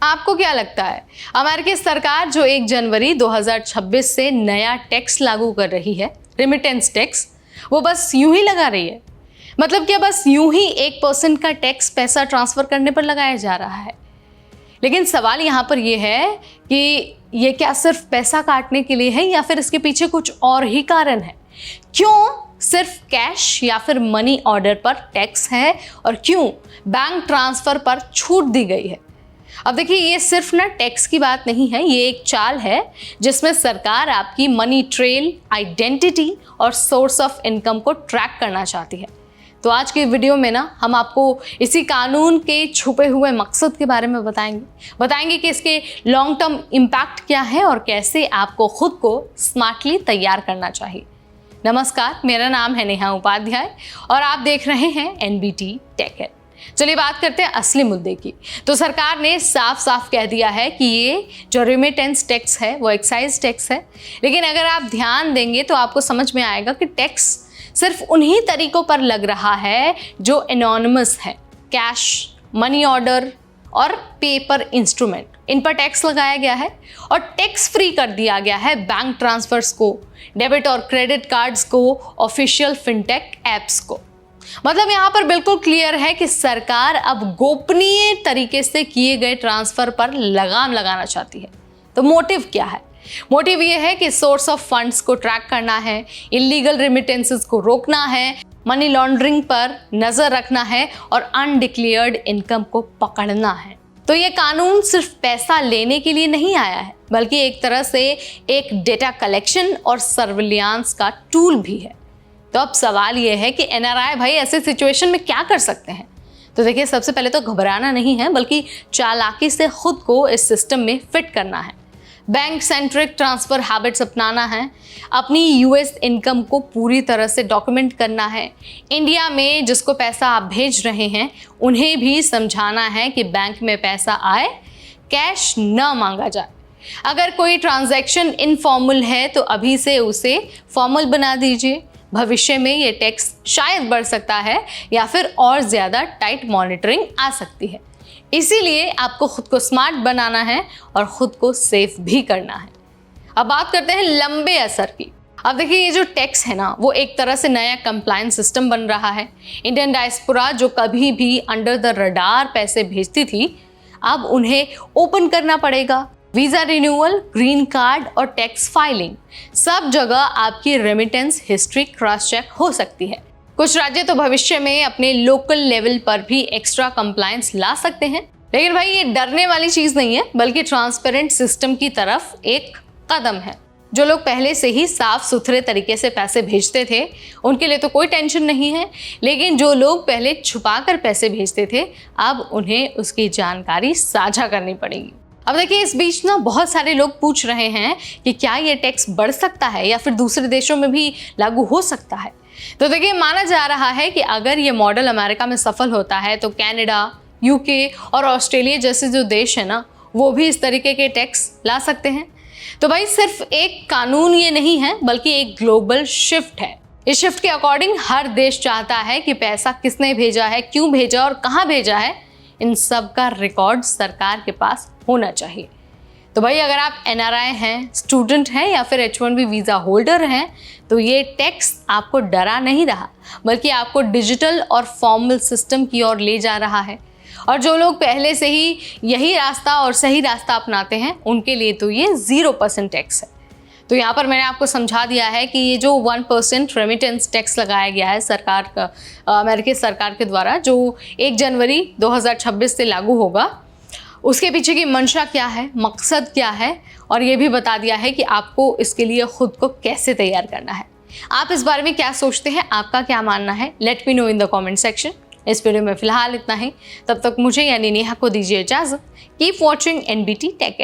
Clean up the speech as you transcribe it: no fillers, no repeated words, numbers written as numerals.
आपको क्या लगता है, अमेरिकी सरकार जो 1 जनवरी 2026 से नया टैक्स लागू कर रही है, रेमिटेंस टैक्स, वो बस यूं ही लगा रही है? मतलब क्या बस यूं ही 1% का टैक्स पैसा ट्रांसफर करने पर लगाया जा रहा है? लेकिन सवाल यहाँ पर यह है कि ये क्या सिर्फ पैसा काटने के लिए है या फिर इसके पीछे कुछ और ही कारण है? क्यों सिर्फ कैश या फिर मनी ऑर्डर पर टैक्स है और क्यों बैंक ट्रांसफर पर छूट दी गई है? अब देखिए, ये सिर्फ ना टैक्स की बात नहीं है, ये एक चाल है जिसमें सरकार आपकी मनी ट्रेल, आइडेंटिटी और सोर्स ऑफ इनकम को ट्रैक करना चाहती है। तो आज की वीडियो में ना हम आपको इसी कानून के छुपे हुए मकसद के बारे में बताएंगे कि इसके लॉन्ग टर्म इम्पैक्ट क्या है और कैसे आपको खुद को स्मार्टली तैयार करना चाहिए। नमस्कार, मेरा नाम है नेहा उपाध्याय और आप देख रहे हैं एनबीटी टेक। चलिए बात करते हैं असली मुद्दे की। तो सरकार ने साफ साफ कह दिया है कि ये जो रेमिटेंस टैक्स है वो एक्साइज टैक्स है। लेकिन अगर आप ध्यान देंगे तो आपको समझ में आएगा कि टैक्स सिर्फ उन्हीं तरीकों पर लग रहा है जो एनोनिमस है। कैश, मनी ऑर्डर और पेपर इंस्ट्रूमेंट, इन पर टैक्स लगाया गया है और टैक्स फ्री कर दिया गया है बैंक ट्रांसफर्स को, डेबिट और क्रेडिट कार्ड्स को, ऑफिशियल फिनटेक एप्स को। मतलब यहाँ पर बिल्कुल क्लियर है कि सरकार अब गोपनीय तरीके से किए गए ट्रांसफर पर लगाम लगाना चाहती है। तो मोटिव क्या है? मोटिव ये है कि सोर्स ऑफ फंड्स को ट्रैक करना है, इलीगल रेमिटेंसेस को रोकना है, मनी लॉन्ड्रिंग पर नजर रखना है और अनडिक्लेयर्ड इनकम को पकड़ना है। तो ये कानून सिर्फ पैसा लेने के लिए नहीं आया है, बल्कि एक तरह से एक डेटा कलेक्शन और सर्विलांस का टूल भी है। तो अब सवाल ये है कि एनआरआई भाई ऐसे सिचुएशन में क्या कर सकते हैं? तो देखिए, सबसे पहले तो घबराना नहीं है, बल्कि चालाकी से खुद को इस सिस्टम में फिट करना है। बैंक सेंट्रिक ट्रांसफर हैबिट्स अपनाना है, अपनी यूएस इनकम को पूरी तरह से डॉक्यूमेंट करना है। इंडिया में जिसको पैसा आप भेज रहे हैं उन्हें भी समझाना है कि बैंक में पैसा आए, कैश न मांगा जाए। अगर कोई ट्रांजैक्शन इनफॉर्मल है तो अभी से उसे फॉर्मल बना दीजिए। भविष्य में ये टैक्स शायद बढ़ सकता है या फिर और ज़्यादा टाइट मॉनिटरिंग आ सकती है। इसीलिए आपको खुद को स्मार्ट बनाना है और खुद को सेफ भी करना है। अब बात करते हैं लंबे असर की। अब देखिए, ये जो टैक्स है ना, वो एक तरह से नया कंप्लायंस सिस्टम बन रहा है। इंडियन डायस्पोरा जो कभी भी अंडर द रडार पैसे भेजती थी, अब उन्हें ओपन करना पड़ेगा। वीज़ा रिन्यूअल, ग्रीन कार्ड और टैक्स फाइलिंग, सब जगह आपकी रेमिटेंस हिस्ट्री क्रॉस चेक हो सकती है। कुछ राज्य तो भविष्य में अपने लोकल लेवल पर भी एक्स्ट्रा कंप्लायंस ला सकते हैं। लेकिन भाई, ये डरने वाली चीज़ नहीं है, बल्कि ट्रांसपेरेंट सिस्टम की तरफ एक कदम है। जो लोग पहले से ही साफ सुथरे तरीके से पैसे भेजते थे उनके लिए तो कोई टेंशन नहीं है, लेकिन जो लोग पहले छुपा कर पैसे भेजते थे, अब उन्हें उसकी जानकारी साझा करनी पड़ेगी। अब देखिए, इस बीच ना बहुत सारे लोग पूछ रहे हैं कि क्या ये टैक्स बढ़ सकता है या फिर दूसरे देशों में भी लागू हो सकता है। तो देखिए, माना जा रहा है कि अगर ये मॉडल अमेरिका में सफल होता है तो कनाडा, यूके और ऑस्ट्रेलिया जैसे जो देश है ना, वो भी इस तरीके के टैक्स ला सकते हैं। तो भाई, सिर्फ एक कानून ये नहीं है, बल्कि एक ग्लोबल शिफ्ट है। इस शिफ्ट के अकॉर्डिंग हर देश चाहता है कि पैसा किसने भेजा है, क्यों भेजा और कहाँ भेजा है, इन सब का रिकॉर्ड सरकार के पास होना चाहिए। तो भाई, अगर आप एनआरआई हैं, स्टूडेंट हैं या फिर H1B वीज़ा होल्डर हैं, तो ये टैक्स आपको डरा नहीं रहा, बल्कि आपको डिजिटल और फॉर्मल सिस्टम की ओर ले जा रहा है। और जो लोग पहले से ही यही रास्ता और सही रास्ता अपनाते हैं, उनके लिए तो ये 0% टैक्स है। तो यहाँ पर मैंने आपको समझा दिया है कि ये जो 1% रेमिटेंस टैक्स लगाया गया है सरकार का, अमेरिकी सरकार के द्वारा, जो 1 जनवरी 2026 से लागू होगा, उसके पीछे की मंशा क्या है, मकसद क्या है, और ये भी बता दिया है कि आपको इसके लिए खुद को कैसे तैयार करना है। आप इस बारे में क्या सोचते हैं, आपका क्या मानना है? Let me know in the comment section. इस वीडियो में फिलहाल इतना ही। तब तक मुझे यानी नेहा को दीजिए इजाज़त। Keep watching NBT take.